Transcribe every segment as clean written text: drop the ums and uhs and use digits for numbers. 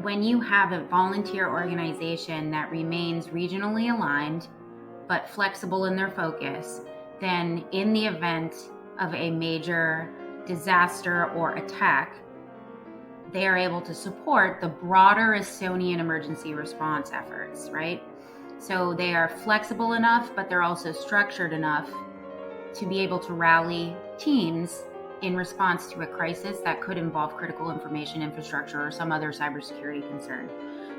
when you have a volunteer organization that remains regionally aligned but flexible in their focus, then in the event of a major disaster or attack, they are able to support the broader Estonian emergency response efforts, right? So they are flexible enough, but they're also structured enough to be able to rally teams in response to a crisis that could involve critical information infrastructure or some other cybersecurity concern.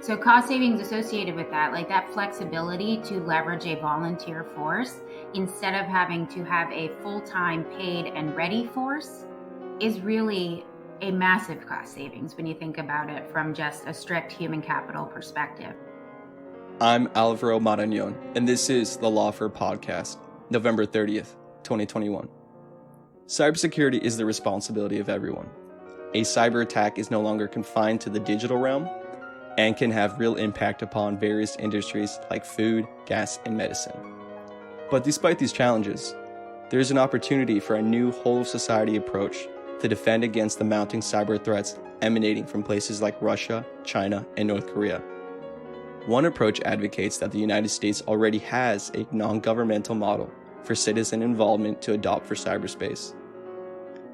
So cost savings associated with that, like that flexibility to leverage a volunteer force instead of having to have a full-time paid and ready force, is really a massive cost savings when you think about it from just a strict human capital perspective. I'm Alvaro Marañon, and this is the Lawfare Podcast, November 30th, 2021. Cybersecurity is the responsibility of everyone. A cyber attack is no longer confined to the digital realm and can have real impact upon various industries like food, gas, and medicine. But despite these challenges, there is an opportunity for a new whole-of-society approach to defend against the mounting cyber threats emanating from places like Russia, China, and North Korea. One approach advocates that the United States already has a non-governmental model for citizen involvement to adopt for cyberspace.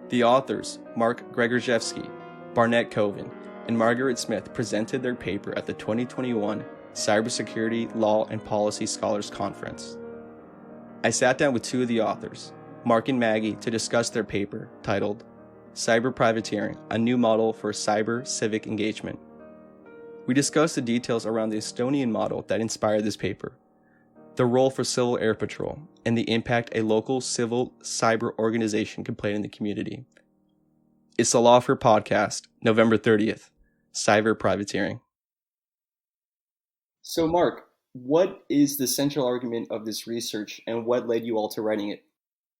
The authors, Grzegorzewski, Barnett Koven, and Margaret Smith presented their paper at the 2021 Cybersecurity Law and Policy Scholars Conference. I sat down with two of the authors, Mark and Maggie, to discuss their paper titled Cyber Privateering, a New Model for Cyber Civic Engagement. We discussed the details around the Estonian model that inspired this paper, the role for Civil Air Patrol, and the impact a local civil cyber organization can play in the community. It's the Lawfare Podcast, November 30th, Cyber Privateering. So Mark, what is the central argument of this research and what led you all to writing it?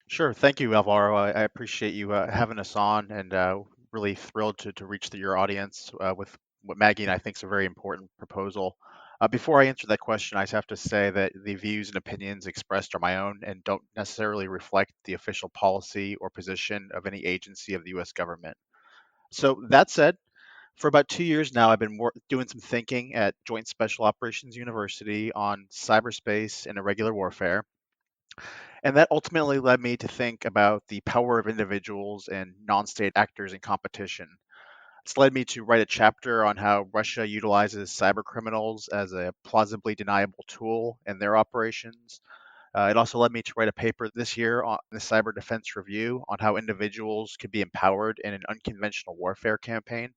Sure. Thank you, Alvaro. I appreciate you having us on, and really thrilled to reach your audience with what Maggie and I think is a very important proposal. Before I answer that question, I just have to say that the views and opinions expressed are my own and don't necessarily reflect the official policy or position of any agency of the U.S. government. So that said, for about 2 years now, I've been doing some thinking at Joint Special Operations University on cyberspace and irregular warfare. And that ultimately led me to think about the power of individuals and non-state actors in competition. It's led me to write a chapter on how Russia utilizes cyber criminals as a plausibly deniable tool in their operations. It also led me to write a paper this year on the Cyber Defense Review on how individuals could be empowered in an unconventional warfare campaign.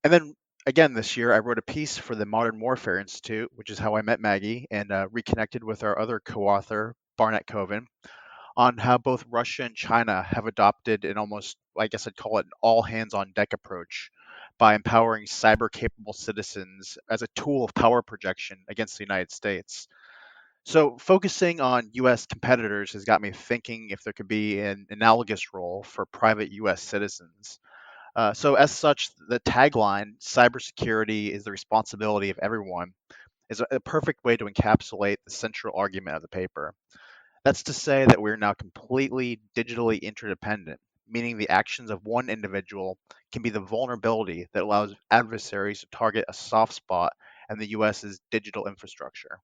And then again this year, I wrote a piece for the Modern Warfare Institute, which is how I met Maggie, and reconnected with our other co-author, Barnett Koven, on how both Russia and China have adopted an almost, I guess I'd call it an all hands on deck approach by empowering cyber capable citizens as a tool of power projection against the United States. So focusing on US competitors has got me thinking if there could be an analogous role for private US citizens. So as such, the tagline, cybersecurity is the responsibility of everyone, is a perfect way to encapsulate the central argument of the paper. That's to say that we're now completely digitally interdependent, meaning the actions of one individual can be the vulnerability that allows adversaries to target a soft spot in the US's digital infrastructure.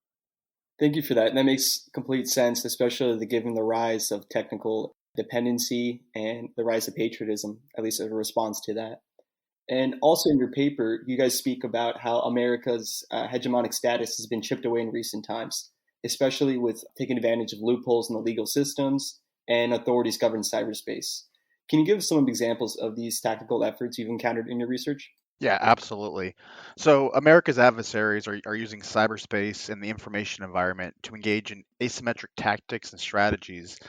Thank you for that. And that makes complete sense, especially given the rise of technical dependency and the rise of patriotism, at least as a response to that. And also in your paper, you guys speak about how America's hegemonic status has been chipped away in recent times, especially with taking advantage of loopholes in the legal systems and authorities govern cyberspace. Can you give us some examples of these tactical efforts you've encountered in your research? Yeah, absolutely. So America's adversaries are using cyberspace and the information environment to engage in asymmetric tactics and strategies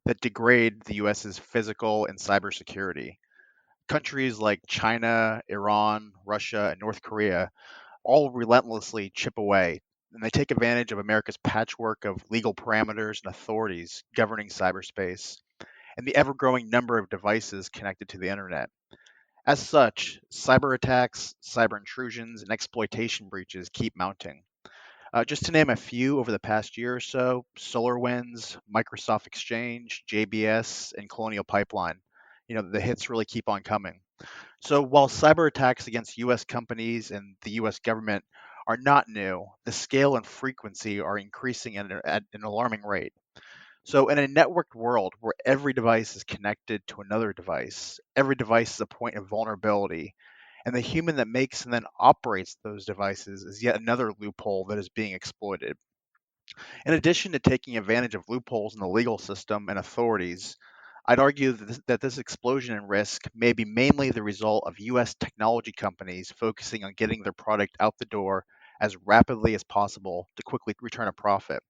that degrade the US's physical and cybersecurity. Countries like China, Iran, Russia, and North Korea all relentlessly chip away, and they take advantage of America's patchwork of legal parameters and authorities governing cyberspace, and the ever-growing number of devices connected to the internet. As such, cyber attacks, cyber intrusions, and exploitation breaches keep mounting. Just to name a few over the past year or so, SolarWinds, Microsoft Exchange, JBS, and Colonial Pipeline. The hits really keep on coming. So while cyber attacks against US companies and the US government are not new, the scale and frequency are increasing at an alarming rate. So in a networked world where every device is connected to another device, every device is a point of vulnerability, and the human that makes and then operates those devices is yet another loophole that is being exploited. In addition to taking advantage of loopholes in the legal system and authorities, I'd argue that this explosion in risk may be mainly the result of US technology companies focusing on getting their product out the door as rapidly as possible to quickly return a profit.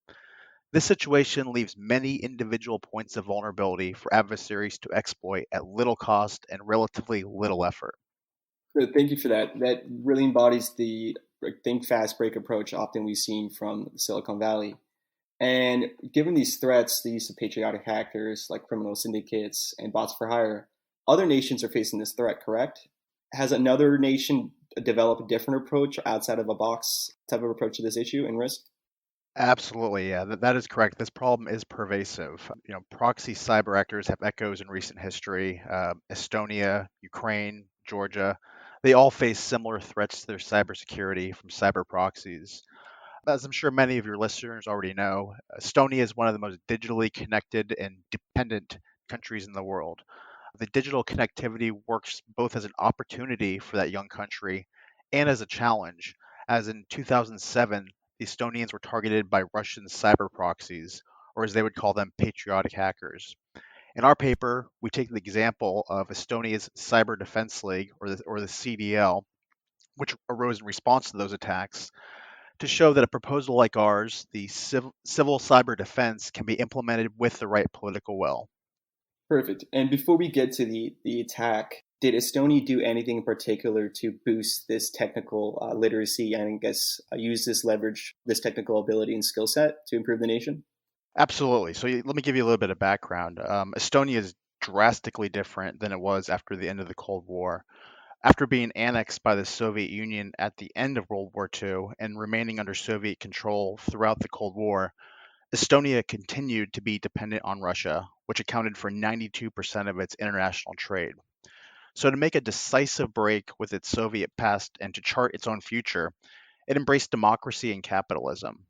This situation leaves many individual points of vulnerability for adversaries to exploit at little cost and relatively little effort. Good, thank you for that. That really embodies the think fast, break approach often we've seen from Silicon Valley. And given these threats, the use of patriotic hackers like criminal syndicates and bots for hire, other nations are facing this threat, correct? Has another nation developed a different approach outside of a box type of approach to this issue and risk? Absolutely, yeah, that is correct. This problem is pervasive. Proxy cyber actors have echoes in recent history. Estonia, Ukraine, Georgia, they all face similar threats to their cybersecurity from cyber proxies. As I'm sure many of your listeners already know, Estonia is one of the most digitally connected and dependent countries in the world. The digital connectivity works both as an opportunity for that young country and as a challenge, as in 2007, the Estonians were targeted by Russian cyber proxies, or as they would call them, patriotic hackers. In our paper, we take the example of Estonia's Cyber Defense League, or the CDL, which arose in response to those attacks, to show that a proposal like ours, the civil cyber defense, can be implemented with the right political will. Perfect. And before we get to the attack, did Estonia do anything in particular to boost this technical literacy and I guess use this leverage, this technical ability and skill set to improve the nation? Absolutely. So let me give you a little bit of background. Estonia is drastically different than it was after the end of the Cold War. After being annexed by the Soviet Union at the end of World War II and remaining under Soviet control throughout the Cold War, Estonia continued to be dependent on Russia, which accounted for 92% of its international trade. So, to make a decisive break with its Soviet past and to chart its own future, it embraced democracy and capitalism.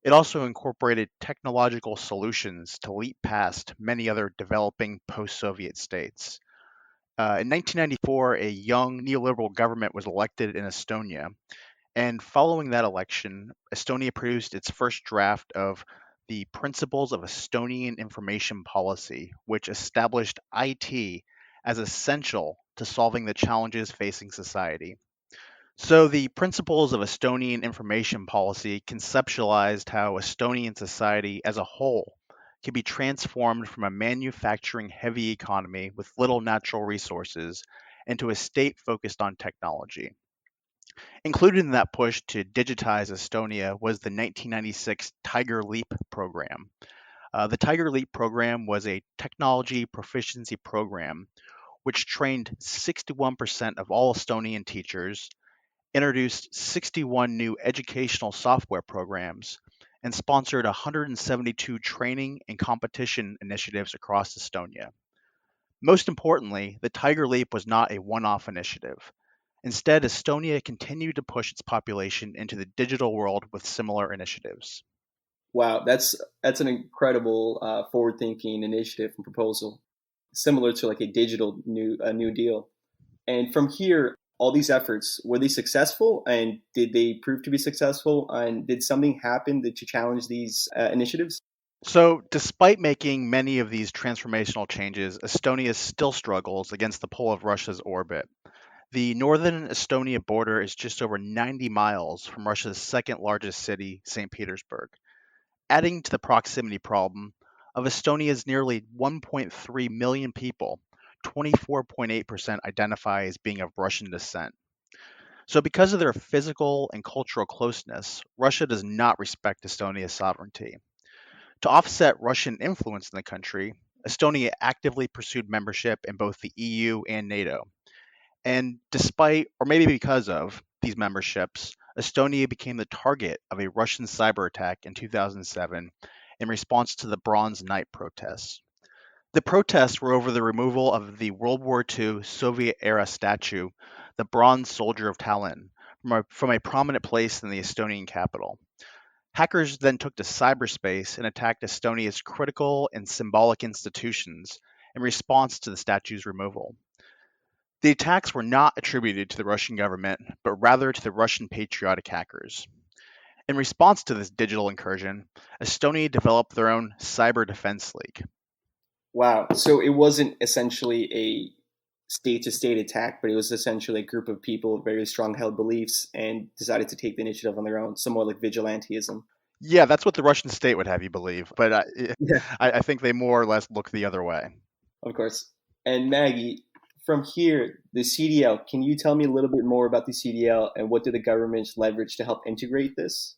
It also incorporated technological solutions to leap past many other developing post Soviet states. In 1994, a young neoliberal government was elected in Estonia, and following that election, Estonia produced its first draft of the Principles of Estonian Information Policy, which established IT as essential to solving the challenges facing society. So, the Principles of Estonian Information Policy conceptualized how Estonian society as a whole can be transformed from a manufacturing heavy economy with little natural resources into a state focused on technology. Included in that push to digitize Estonia was the 1996 Tiger Leap program. The Tiger Leap program was a technology proficiency program which trained 61% of all Estonian teachers, introduced 61 new educational software programs, and sponsored 172 training and competition initiatives across Estonia. Most importantly, the Tiger Leap was not a one off initiative. Instead, Estonia continued to push its population into the digital world with similar initiatives. Wow, that's an incredible forward-thinking initiative and proposal, similar to like a digital new deal. And from here, all these efforts, were they successful? And did they prove to be successful? And did something happen to challenge these initiatives? So, despite making many of these transformational changes, Estonia still struggles against the pull of Russia's orbit. The northern Estonia border is just over 90 miles from Russia's second largest city, St. Petersburg. Adding to the proximity problem of Estonia's nearly 1.3 million people, 24.8% identify as being of Russian descent. So, because of their physical and cultural closeness, Russia does not respect Estonia's sovereignty. To offset Russian influence in the country, Estonia actively pursued membership in both the EU and NATO. And despite, or maybe because of, these memberships, Estonia became the target of a Russian cyber attack in 2007 in response to the Bronze Night protests. The protests were over the removal of the World War II Soviet-era statue, the Bronze Soldier of Tallinn, from a prominent place in the Estonian capital. Hackers then took to cyberspace and attacked Estonia's critical and symbolic institutions in response to the statue's removal. The attacks were not attributed to the Russian government, but rather to the Russian patriotic hackers. In response to this digital incursion, Estonia developed their own Cyber Defense League. Wow. So it wasn't essentially a state-to-state attack, but it was essentially a group of people with very strong held beliefs and decided to take the initiative on their own, somewhat like vigilantism. Yeah, that's what the Russian state would have you believe, but Yeah, I think they more or less look the other way. of course. And Maggie, from here, the CDL, can you tell me a little bit more about the CDL and what did the government leverage to help integrate this?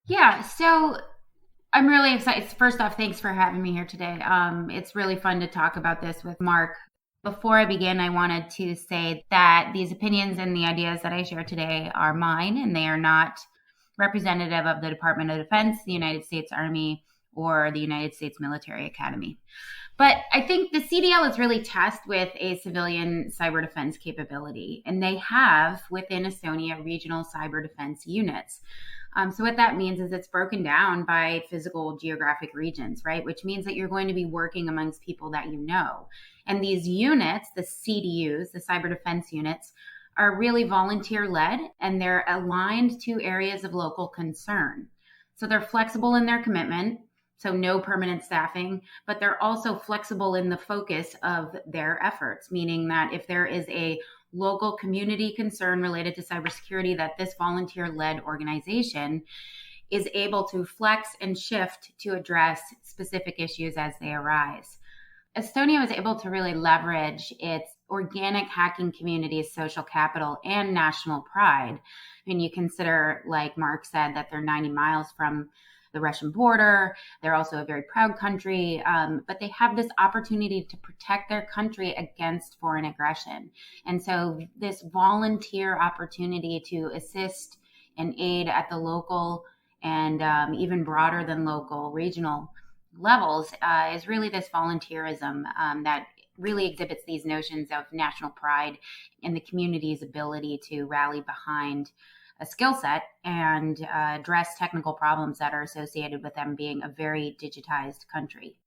Yeah, so I'm really excited. First off, thanks for having me here today. It's really fun to talk about this with Mark. Before I begin, I wanted to say that these opinions and the ideas that I share today are mine, and they are not representative of the Department of Defense, the United States Army, or the United States Military Academy. But I think the CDL is really tasked with a civilian cyber defense capability, and they have within Estonia regional cyber defense units. So what that means is it's broken down by physical geographic regions, right? Which means that you're going to be working amongst people that you know. And these units, the CDUs, the cyber defense units, are really volunteer-led, and they're aligned to areas of local concern. So they're flexible in their commitment, so no permanent staffing, but they're also flexible in the focus of their efforts, meaning that if there is a local community concern related to cybersecurity, that this volunteer-led organization is able to flex and shift to address specific issues as they arise. Estonia was able to really leverage its organic hacking community's social capital and national pride. I mean, you consider, like Mark said, that they're 90 miles from the Russian border. They're also a very proud country, but they have this opportunity to protect their country against foreign aggression. And so this volunteer opportunity to assist and aid at the local and even broader than local regional levels is really this volunteerism that really exhibits these notions of national pride and the community's ability to rally behind a skill set and address technical problems that are associated with them being a very digitized country.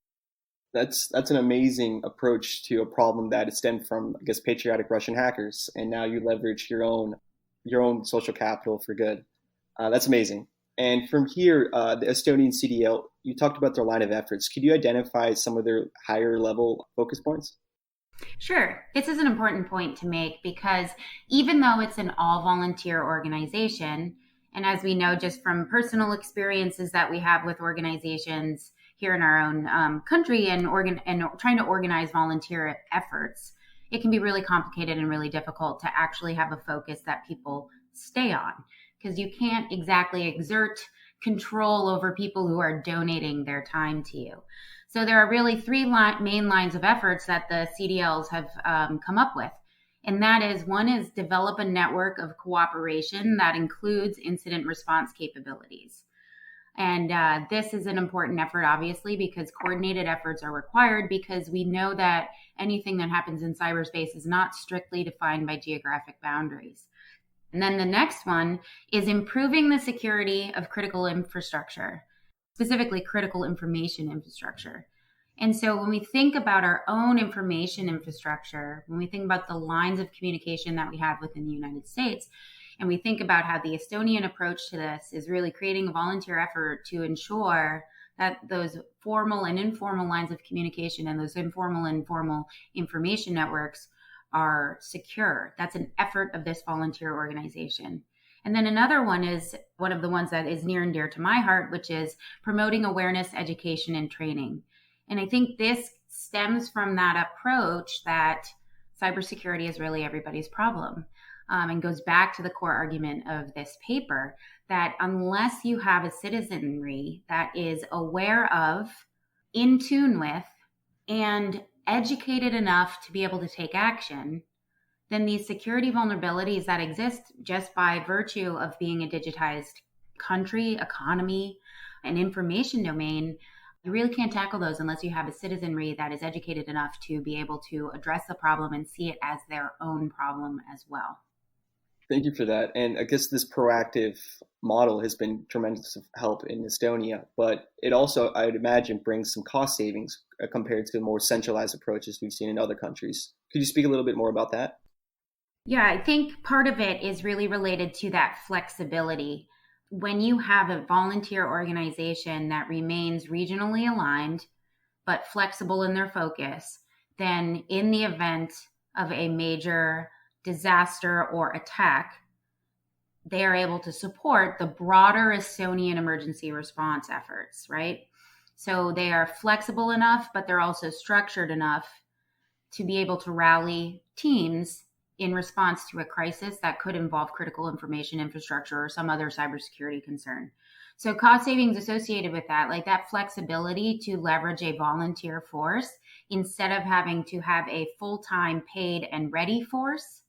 That's an amazing approach to a problem that stemmed from, I guess, patriotic Russian hackers, and now you leverage your own social capital for good. That's amazing. And from here, the Estonian CDL, you talked about their line of efforts. Could you identify some of their higher level focus points? Sure. This is an important point to make because even though it's an all volunteer organization, and as we know just from personal experiences that we have with organizations here in our own country and trying to organize volunteer efforts, it can be really complicated and really difficult to actually have a focus that people stay on because you can't exactly exert control over people who are donating their time to you. So there are really three main lines of efforts that the CDLs have come up with. And that is, one is develop a network of cooperation that includes incident response capabilities. And this is an important effort, obviously, because coordinated efforts are required because we know that anything that happens in cyberspace is not strictly defined by geographic boundaries. And then the next one is improving the security of critical infrastructure, specifically critical information infrastructure. And so when we think about our own information infrastructure, when we think about the lines of communication that we have within the United States, and we think about how the Estonian approach to this is really creating a volunteer effort to ensure that those formal and informal lines of communication and those informal and formal information networks are secure. That's an effort of this volunteer organization. And then another one is one of the ones that is near and dear to my heart, which is promoting awareness, education, and training. And I think this stems from that approach that cybersecurity is really everybody's problem, and goes back to the core argument of this paper that unless you have a citizenry that is aware of, in tune with, and educated enough to be able to take action, then these security vulnerabilities that exist just by virtue of being a digitized country, economy, and information domain You really can't tackle those unless you have a citizenry that is educated enough to be able to address the problem and see it as their own problem as well. Thank you for that. And I guess this proactive model has been tremendous help in Estonia, but it also, I would imagine, brings some cost savings compared to more centralized approaches we've seen in other countries. Could you speak a little bit more about that? Yeah, I think part of it is really related to that flexibility. When you have a volunteer organization that remains regionally aligned, but flexible in their focus, then in the event of a major disaster or attack, they are able to support the broader Estonian emergency response efforts, right? So they are flexible enough, but they're also structured enough to be able to rally teams in response to a crisis that could involve critical information infrastructure or some other cybersecurity concern. So cost savings associated with that, like that flexibility to leverage a volunteer force instead of having to have a full-time paid and ready force,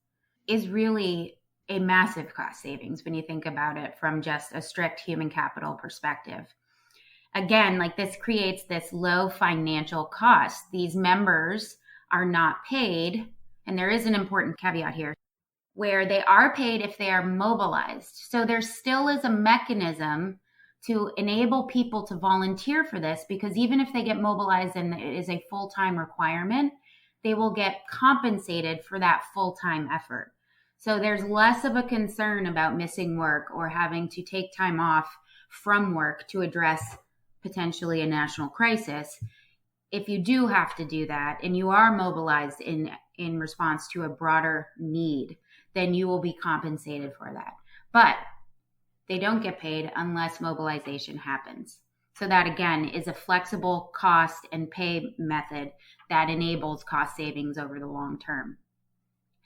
is really a massive cost savings when you think about it from just a strict human capital perspective. Again, like this creates this low financial cost. These members are not paid, and there is an important caveat here, where they are paid if they are mobilized. So there still is a mechanism to enable people to volunteer for this, because even if they get mobilized and it is a full-time requirement, they will get compensated for that full-time effort. So there's less of a concern about missing work or having to take time off from work to address potentially a national crisis. If you do have to do that and you are mobilized in response to a broader need, then you will be compensated for that. But they don't get paid unless mobilization happens. So that, again, is a flexible cost and pay method that enables cost savings over the long term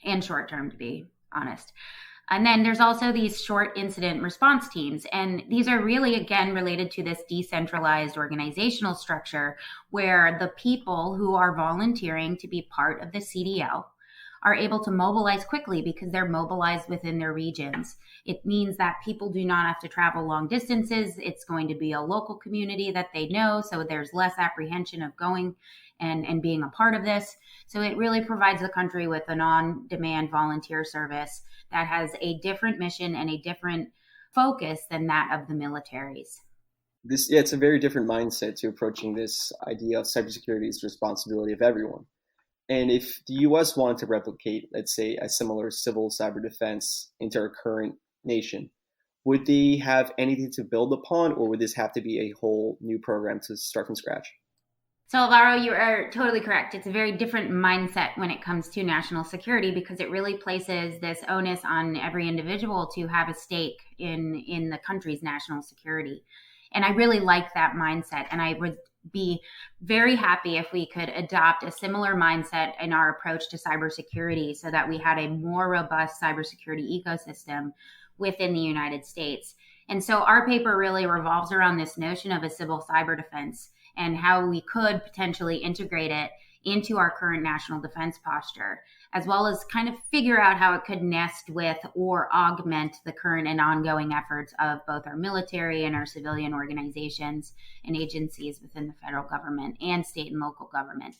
and short term, to be honest. And then there's also these short incident response teams. And these are really, again, related to this decentralized organizational structure where the people who are volunteering to be part of the CDL are able to mobilize quickly because they're mobilized within their regions. It means that people do not have to travel long distances. It's going to be a local community that they know, so there's less apprehension of going and being a part of this. So it really provides the country with an on-demand volunteer service that has a different mission and a different focus than that of the militaries. It's a very different mindset to approaching this idea of cybersecurity as the responsibility of everyone. And if the US wanted to replicate, let's say, a similar civil cyber defense into our current nation, would they have anything to build upon, or would this have to be a whole new program to start from scratch? So, Alvaro, you are totally correct. It's a very different mindset when it comes to national security because it really places this onus on every individual to have a stake in the country's national security. And I really like that mindset. And I would be very happy if we could adopt a similar mindset in our approach to cybersecurity so that we had a more robust cybersecurity ecosystem within the United States. And so our paper really revolves around this notion of a civil cyber defense and how we could potentially integrate it into our current national defense posture, as well as kind of figure out how it could nest with or augment the current and ongoing efforts of both our military and our civilian organizations and agencies within the federal government and state and local government.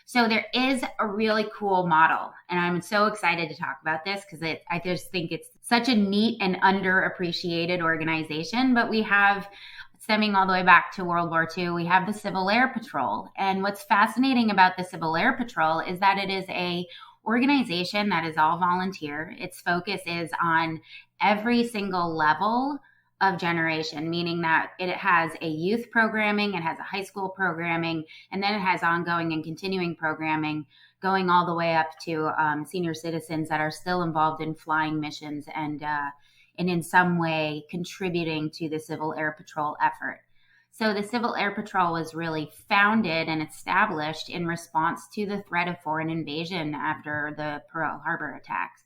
So there is a really cool model, and I'm so excited to talk about this because I just think it's such a neat and underappreciated organization, but we have, stemming all the way back to World War II, we have the Civil Air Patrol. And what's fascinating about the Civil Air Patrol is that it is a organization that is all volunteer. Its focus is on every single level of generation, meaning that it has a youth programming, it has a high school programming, and then it has ongoing and continuing programming going all the way up to senior citizens that are still involved in flying missions and in some way contributing to the Civil Air Patrol effort. So the Civil Air Patrol was really founded and established in response to the threat of foreign invasion after the Pearl Harbor attacks.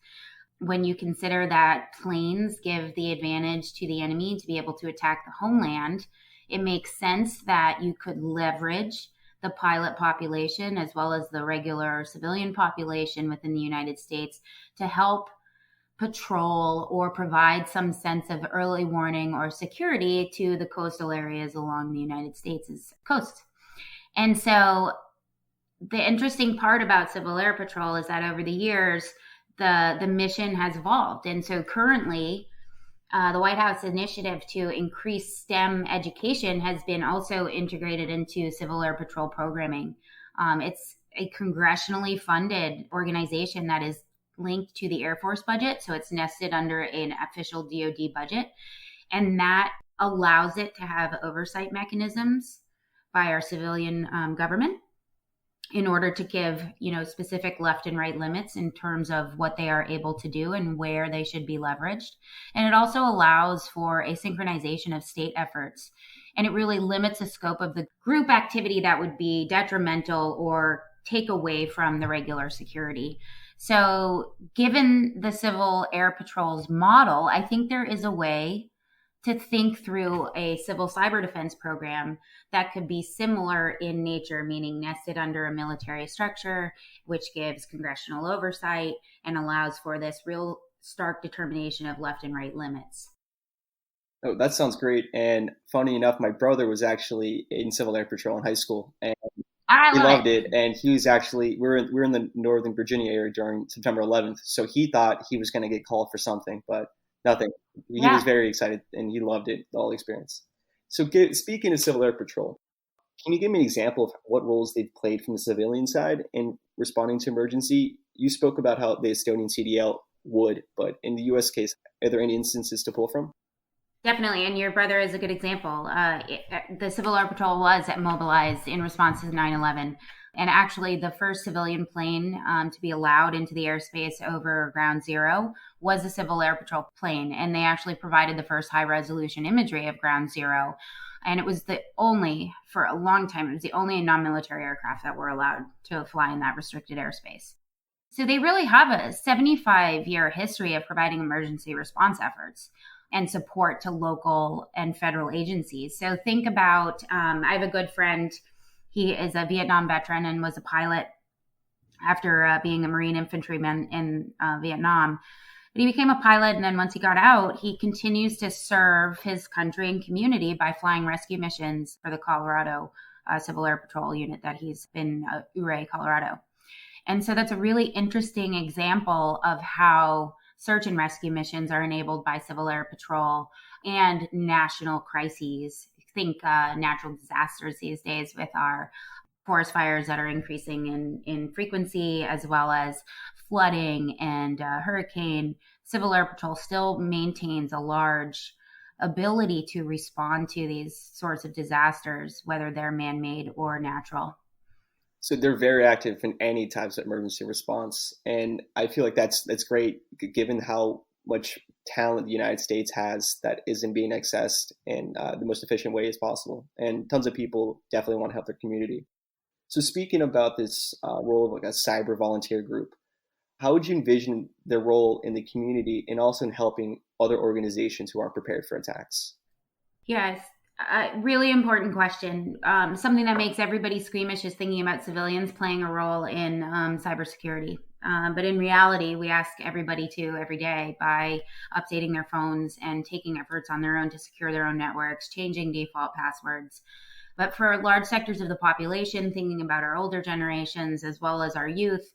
When you consider that planes give the advantage to the enemy to be able to attack the homeland, it makes sense that you could leverage the pilot population as well as the regular civilian population within the United States to help patrol or provide some sense of early warning or security to the coastal areas along the United States' coast. And so the interesting part about Civil Air Patrol is that over the years, the mission has evolved. And so currently, the White House initiative to increase STEM education has been also integrated into Civil Air Patrol programming. It's a congressionally funded organization that is linked to the Air Force budget. So it's nested under an official DoD budget. And that allows it to have oversight mechanisms by our civilian government in order to give, specific left and right limits in terms of what they are able to do and where they should be leveraged. And it also allows for a synchronization of state efforts. And it really limits the scope of the group activity that would be detrimental or take away from the regular security. So given the Civil Air Patrol's model, I think there is a way to think through a civil cyber defense program that could be similar in nature, meaning nested under a military structure, which gives congressional oversight and allows for this real stark determination of left and right limits. Oh, that sounds great. And funny enough, my brother was actually in Civil Air Patrol in high school, and he loved it. And he was actually, we're in the Northern Virginia area during September 11th. So he thought he was going to get called for something, but nothing. He was very excited and he loved it, the whole experience. So speaking of Civil Air Patrol, can you give me an example of what roles they've played from the civilian side in responding to emergency? You spoke about how the Estonian CDL would, but in the U.S. case, are there any instances to pull from? Definitely, and your brother is a good example. The Civil Air Patrol was mobilized in response to 9/11, and actually the first civilian plane to be allowed into the airspace over Ground Zero was a Civil Air Patrol plane, and they actually provided the first high-resolution imagery of Ground Zero, and it was for a long time, it was the only non-military aircraft that were allowed to fly in that restricted airspace. So they really have a 75-year history of providing emergency response efforts and support to local and federal agencies. So think about, I have a good friend. He is a Vietnam veteran and was a pilot after being a Marine infantryman in Vietnam. But he became a pilot, and then once he got out, he continues to serve his country and community by flying rescue missions for the Colorado Civil Air Patrol unit that he's been Ouray, Colorado. And so that's a really interesting example of how search and rescue missions are enabled by Civil Air Patrol and national crises. Think natural disasters these days with our forest fires that are increasing in frequency, as well as flooding and hurricane. Civil Air Patrol still maintains a large ability to respond to these sorts of disasters, whether they're man-made or natural. So they're very active in any types of emergency response. And I feel like that's great, given how much talent the United States has that isn't being accessed in the most efficient way as possible. And tons of people definitely want to help their community. So speaking about this role of like a cyber volunteer group, how would you envision their role in the community and also in helping other organizations who aren't prepared for attacks? Yes. Really important question. Something that makes everybody squeamish is thinking about civilians playing a role in cybersecurity. But in reality, we ask everybody to every day by updating their phones and taking efforts on their own to secure their own networks, changing default passwords. But for large sectors of the population, thinking about our older generations as well as our youth,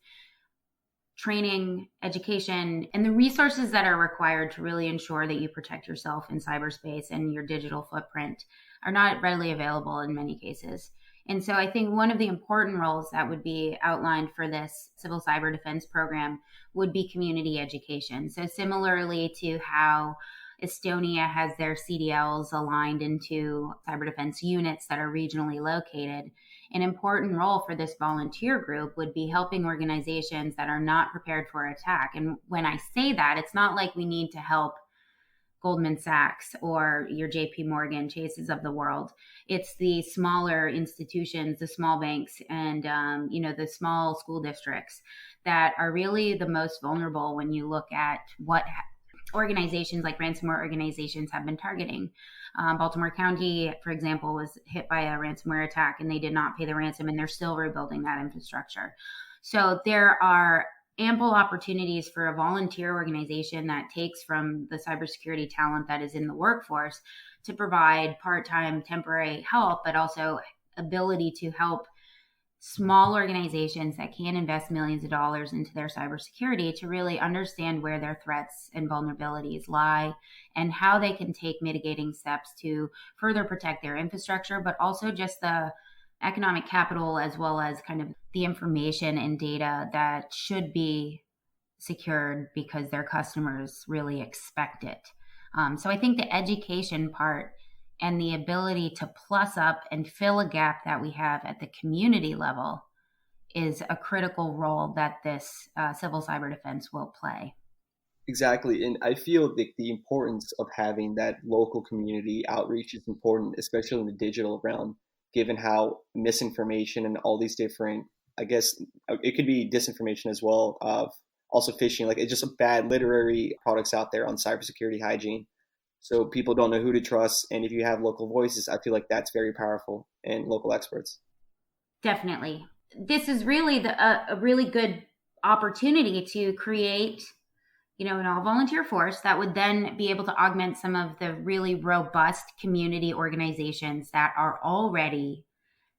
training, education, and the resources that are required to really ensure that you protect yourself in cyberspace and your digital footprint are not readily available in many cases. And so I think one of the important roles that would be outlined for this civil cyber defense program would be community education. So similarly to how Estonia has their CDLs aligned into cyber defense units that are regionally located, an important role for this volunteer group would be helping organizations that are not prepared for attack. And when I say that, it's not like we need to help Goldman Sachs or your JP Morgan Chases of the world. It's the smaller institutions, the small banks, and the small school districts that are really the most vulnerable when you look at what organizations like ransomware organizations have been targeting. Baltimore County, for example, was hit by a ransomware attack and they did not pay the ransom and they're still rebuilding that infrastructure. So there are ample opportunities for a volunteer organization that takes from the cybersecurity talent that is in the workforce to provide part-time temporary help, but also ability to help small organizations that can invest millions of dollars into their cybersecurity to really understand where their threats and vulnerabilities lie and how they can take mitigating steps to further protect their infrastructure, but also just the economic capital as well as kind of the information and data that should be secured because their customers really expect it. So I think the education part and the ability to plus up and fill a gap that we have at the community level is a critical role that this civil cyber defense will play. Exactly. And I feel that the importance of having that local community outreach is important, especially in the digital realm, given how misinformation and all these different, I guess it could be disinformation as well, of also phishing, like it's just a bad literary products out there on cybersecurity hygiene. So people don't know who to trust. And if you have local voices, I feel like that's very powerful, and local experts. Definitely. This is really a really good opportunity to create, an all-volunteer force that would then be able to augment some of the really robust community organizations that are already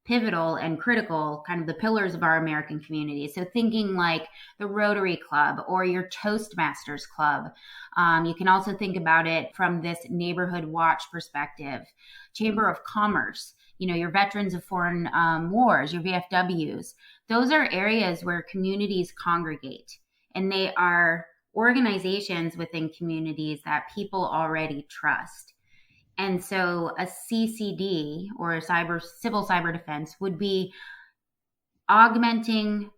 pivotal and critical, kind of the pillars of our American community. So thinking like the Rotary Club or your Toastmasters Club. You can also think about it from this neighborhood watch perspective. Chamber of Commerce, your Veterans of Foreign Wars, your VFWs. Those are areas where communities congregate, and they are organizations within communities that people already trust. And so a CCD, or a civil cyber defense, would be augmenting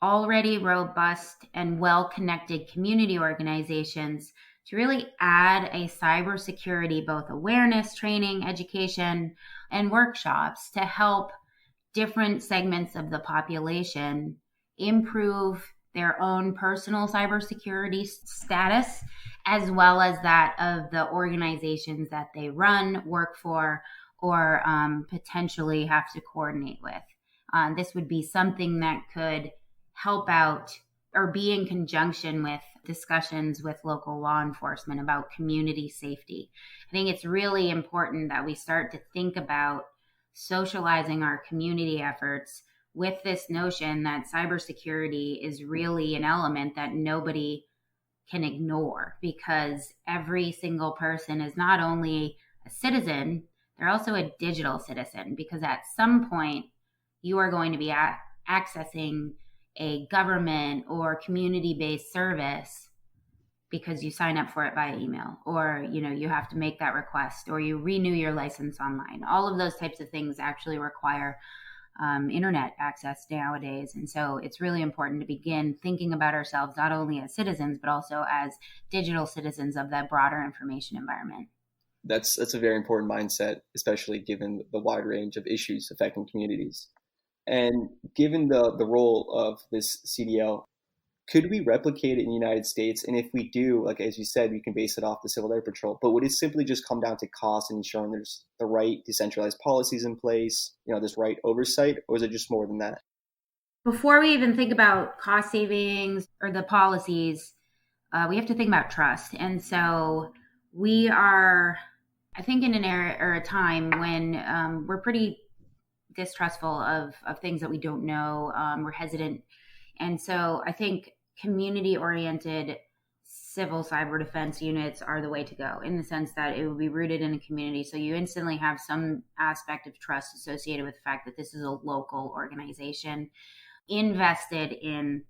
already robust and well-connected community organizations to really add a cybersecurity, both awareness, training, education, and workshops to help different segments of the population improve their own personal cybersecurity status, as well as that of the organizations that they run, work for, or potentially have to coordinate with. This would be something that could help out or be in conjunction with discussions with local law enforcement about community safety. I think it's really important that we start to think about socializing our community efforts with this notion that cybersecurity is really an element that nobody can ignore, because every single person is not only a citizen, they're also a digital citizen, because at some point you are going to be accessing a government or community-based service because you sign up for it via email, or you have to make that request, or you renew your license online. All of those types of things actually require internet access nowadays. And so it's really important to begin thinking about ourselves not only as citizens, but also as digital citizens of that broader information environment. That's a very important mindset, especially given the wide range of issues affecting communities. And given the role of this CDL, could we replicate it in the United States? And if we do, like as you said, we can base it off the Civil Air Patrol. But would it simply just come down to cost and ensuring there's the right decentralized policies in place, this right oversight, or is it just more than that? Before we even think about cost savings or the policies, we have to think about trust. And so we are, I think, in an era or a time when we're pretty distrustful of things that we don't know. We're hesitant. And so I think community-oriented civil cyber defense units are the way to go, in the sense that it will be rooted in a community. So you instantly have some aspect of trust associated with the fact that this is a local organization invested in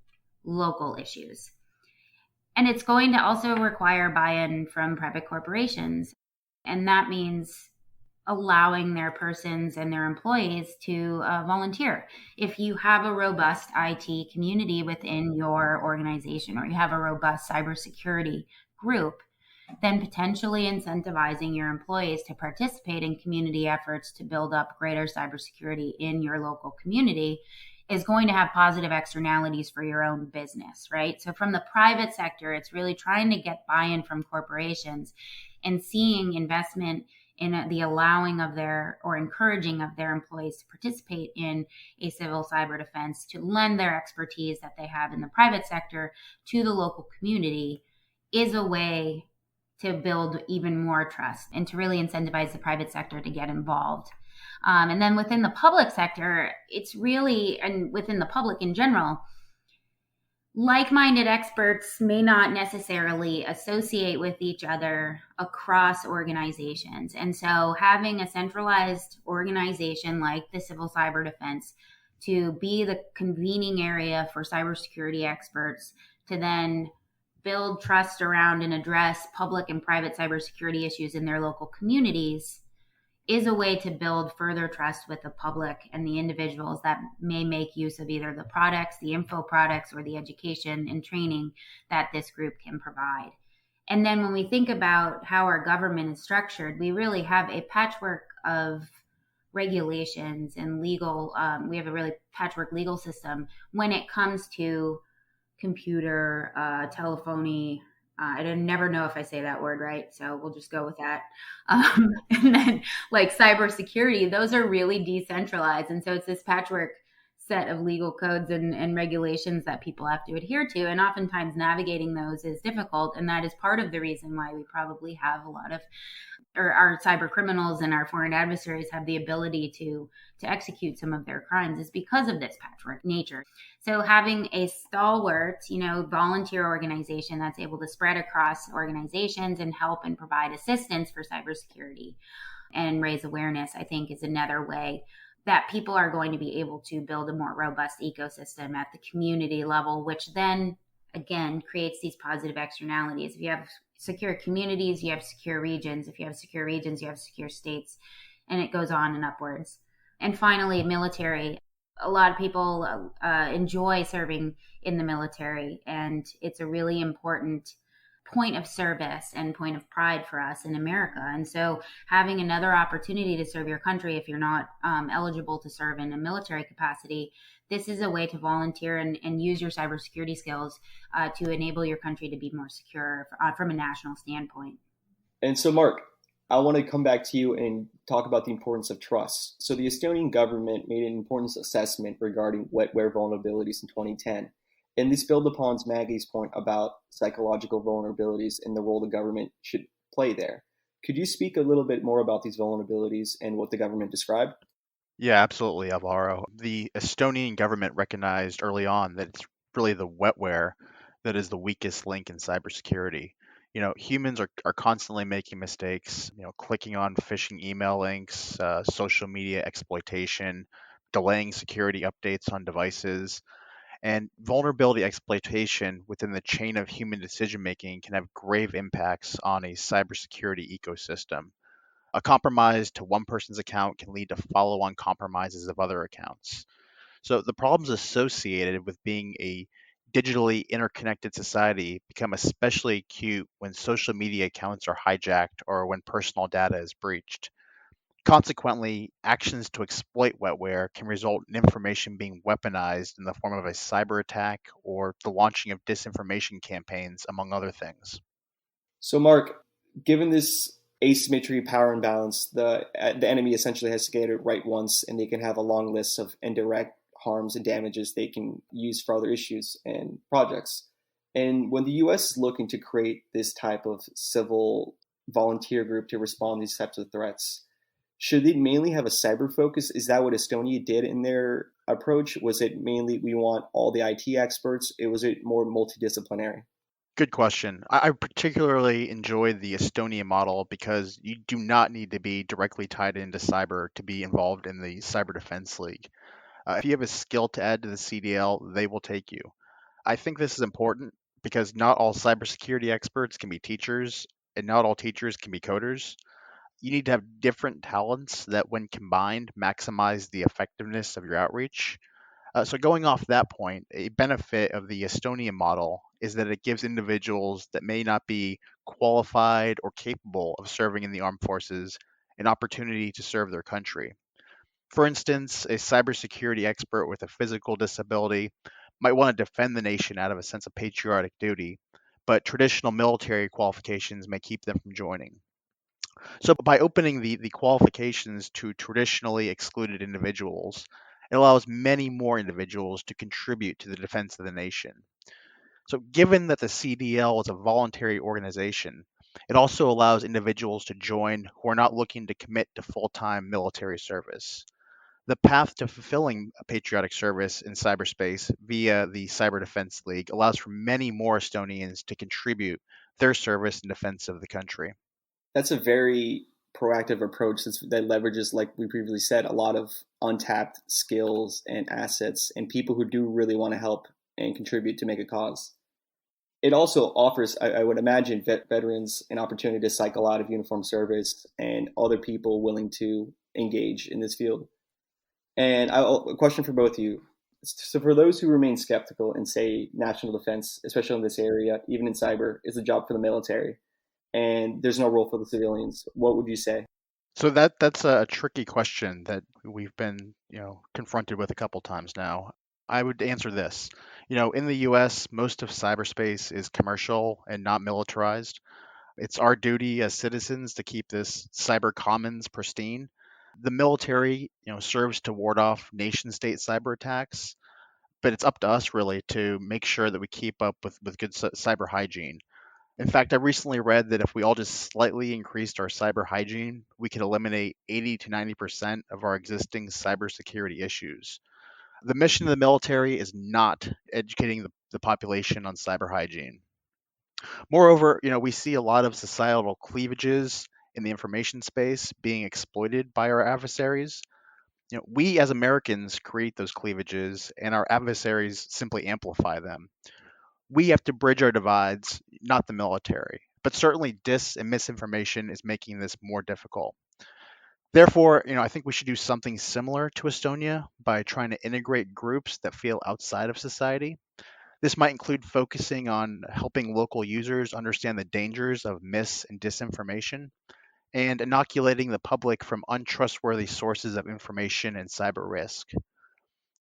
local issues. And it's going to also require buy-in from private corporations. And that means allowing their persons and their employees to volunteer. If you have a robust IT community within your organization, or you have a robust cybersecurity group, then potentially incentivizing your employees to participate in community efforts to build up greater cybersecurity in your local community is going to have positive externalities for your own business, right? So from the private sector, it's really trying to get buy-in from corporations and seeing investment in the allowing of their, or encouraging of their employees to participate in a civil cyber defense, to lend their expertise that they have in the private sector to the local community, is a way to build even more trust and to really incentivize the private sector to get involved. And then within the public sector, it's really, and within the public in general, like-minded experts may not necessarily associate with each other across organizations. And so having a centralized organization like the Civil Cyber Defense to be the convening area for cybersecurity experts to then build trust around and address public and private cybersecurity issues in their local communities is a way to build further trust with the public and the individuals that may make use of either the products, the info products, or the education and training that this group can provide. And then when we think about how our government is structured, we really have a patchwork of regulations and legal, we have a really patchwork legal system when it comes to computer, telephony. I never know if I say that word right, so we'll just go with that. And then like cybersecurity, those are really decentralized. And so it's this patchwork set of legal codes and regulations that people have to adhere to. And oftentimes navigating those is difficult. And that is part of the reason why we probably have a lot of, or our cyber criminals and our foreign adversaries have the ability to execute some of their crimes is because of this patchwork nature. So having a stalwart, volunteer organization that's able to spread across organizations and help and provide assistance for cybersecurity and raise awareness, I think is another way that people are going to be able to build a more robust ecosystem at the community level, which then again creates these positive externalities. If you have secure communities, you have secure regions. If you have secure regions, you have secure states, and it goes on and upwards. And finally, military. A lot of people enjoy serving in the military, and it's a really important point of service and point of pride for us in America. And so having another opportunity to serve your country if you're not eligible to serve in a military capacity, this is a way to volunteer and use your cybersecurity skills to enable your country to be more secure from a national standpoint. And so, Mark, I want to come back to you and talk about the importance of trust. So the Estonian government made an importance assessment regarding wetware vulnerabilities in 2010. And this builds upon Maggie's point about psychological vulnerabilities and the role the government should play there. Could you speak a little bit more about these vulnerabilities and what the government described? Yeah, absolutely, Alvaro. The Estonian government recognized early on that it's really the wetware that is the weakest link in cybersecurity. Humans are constantly making mistakes, clicking on phishing email links, social media exploitation, delaying security updates on devices, and vulnerability exploitation within the chain of human decision making can have grave impacts on a cybersecurity ecosystem. A compromise to one person's account can lead to follow on compromises of other accounts. So the problems associated with being a digitally interconnected society become especially acute when social media accounts are hijacked or when personal data is breached. Consequently, actions to exploit wetware can result in information being weaponized in the form of a cyber attack or the launching of disinformation campaigns, among other things. So, Mark, given this asymmetry power imbalance, the enemy essentially has to get it right once, and they can have a long list of indirect harms and damages they can use for other issues and projects. And when the US is looking to create this type of civil volunteer group to respond to these types of threats, should it mainly have a cyber focus? Is that what Estonia did in their approach? Was it mainly we want all the IT experts? Was it more multidisciplinary? Good question. I particularly enjoyed the Estonia model because you do not need to be directly tied into cyber to be involved in the Cyber Defense League. If you have a skill to add to the CDL, they will take you. I think this is important because not all cybersecurity experts can be teachers, and not all teachers can be coders. You need to have different talents that, when combined, maximize the effectiveness of your outreach. So going off that point, a benefit of the Estonian model is that it gives individuals that may not be qualified or capable of serving in the armed forces an opportunity to serve their country. For instance, a cybersecurity expert with a physical disability might want to defend the nation out of a sense of patriotic duty, but traditional military qualifications may keep them from joining. So by opening the qualifications to traditionally excluded individuals, it allows many more individuals to contribute to the defense of the nation. So given that the CDL is a voluntary organization, It also allows individuals to join who are not looking to commit to full-time military service. The path to fulfilling a patriotic service in cyberspace via the Cyber Defense League allows for many more Estonians to contribute their service in defense of the country. That's a very proactive approach that leverages, like we previously said, a lot of untapped skills and assets and people who do really want to help and contribute to make a cause. It also offers, I would imagine, veterans an opportunity to cycle out of uniform service and other people willing to engage in this field. And a question for both of you. So for those who remain skeptical and say national defense, especially in this area, even in cyber, is a job for the military, and there's no role for the civilians, what would you say? So that's a tricky question that we've been, confronted with a couple times now. I would answer this. In the US, most of cyberspace is commercial and not militarized. It's our duty as citizens to keep this cyber commons pristine. The military, serves to ward off nation-state cyber attacks, but it's up to us really to make sure that we keep up with good cyber hygiene. In fact, I recently read that if we all just slightly increased our cyber hygiene, we could eliminate 80 to 90% of our existing cybersecurity issues. The mission of the military is not educating the population on cyber hygiene. Moreover, we see a lot of societal cleavages in the information space being exploited by our adversaries. We as Americans create those cleavages, and our adversaries simply amplify them. We have to bridge our divides, not the military. But certainly dis and misinformation is making this more difficult. Therefore, I think we should do something similar to Estonia by trying to integrate groups that feel outside of society. This might include focusing on helping local users understand the dangers of mis and disinformation and inoculating the public from untrustworthy sources of information and cyber risk.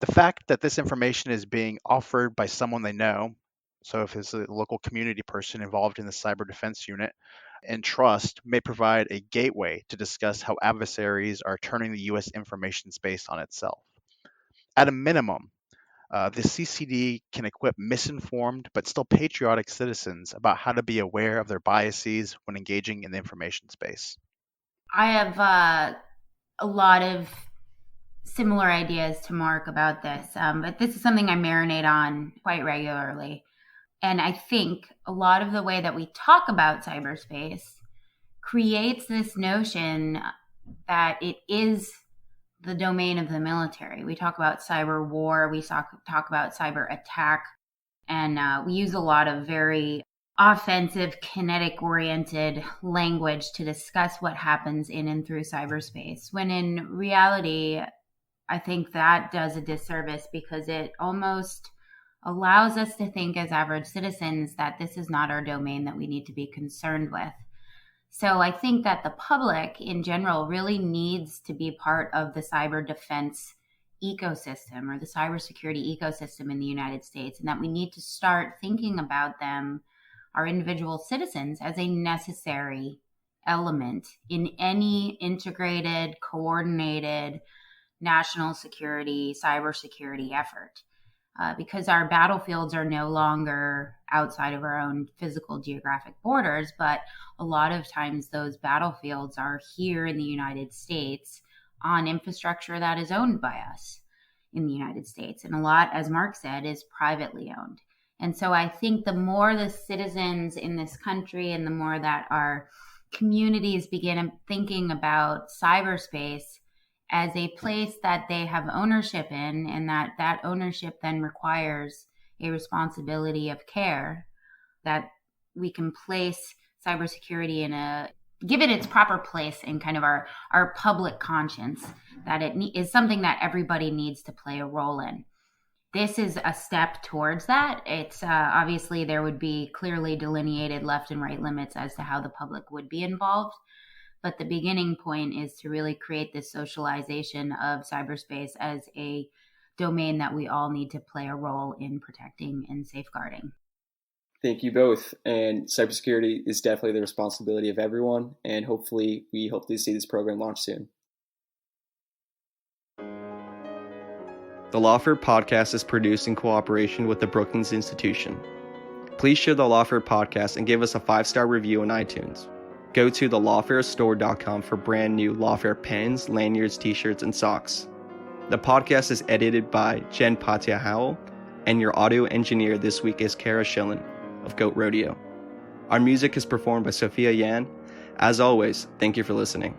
The fact that this information is being offered by someone they know, so if it's a local community person involved in the cyber defense unit, and trust may provide a gateway to discuss how adversaries are turning the U.S. information space on itself. At a minimum, the CCD can equip misinformed but still patriotic citizens about how to be aware of their biases when engaging in the information space. I have a lot of similar ideas to Mark about this, but this is something I marinate on quite regularly. And I think a lot of the way that we talk about cyberspace creates this notion that it is the domain of the military. We talk about cyber war, we talk about cyber attack, and we use a lot of very offensive, kinetic-oriented language to discuss what happens in and through cyberspace, when in reality, I think that does a disservice because it almost allows us to think as average citizens that this is not our domain that we need to be concerned with. So I think that the public in general really needs to be part of the cyber defense ecosystem or the cybersecurity ecosystem in the United States, and that we need to start thinking about them, our individual citizens, as a necessary element in any integrated, coordinated national security, cybersecurity effort. Because our battlefields are no longer outside of our own physical geographic borders, but a lot of times those battlefields are here in the United States on infrastructure that is owned by us in the United States. And a lot, as Mark said, is privately owned. And so I think the more the citizens in this country and the more that our communities begin thinking about cyberspace as a place that they have ownership in, and that ownership then requires a responsibility of care, that we can place cybersecurity give it its proper place in kind of our public conscience, that it is something that everybody needs to play a role in. This is a step towards that. It's obviously there would be clearly delineated left and right limits as to how the public would be involved. But the beginning point is to really create this socialization of cyberspace as a domain that we all need to play a role in protecting and safeguarding. Thank you both. And cybersecurity is definitely the responsibility of everyone. And we hope to see this program launched soon. The Lawford podcast is produced in cooperation with the Brookings Institution. Please share the Lawfare podcast and give us a 5-star review on iTunes. Go to thelawfarestore.com for brand new Lawfare pens, lanyards, t-shirts, and socks. The podcast is edited by Jen Patia Howell, and your audio engineer this week is Kara Schillen of Goat Rodeo. Our music is performed by Sophia Yan. As always, thank you for listening.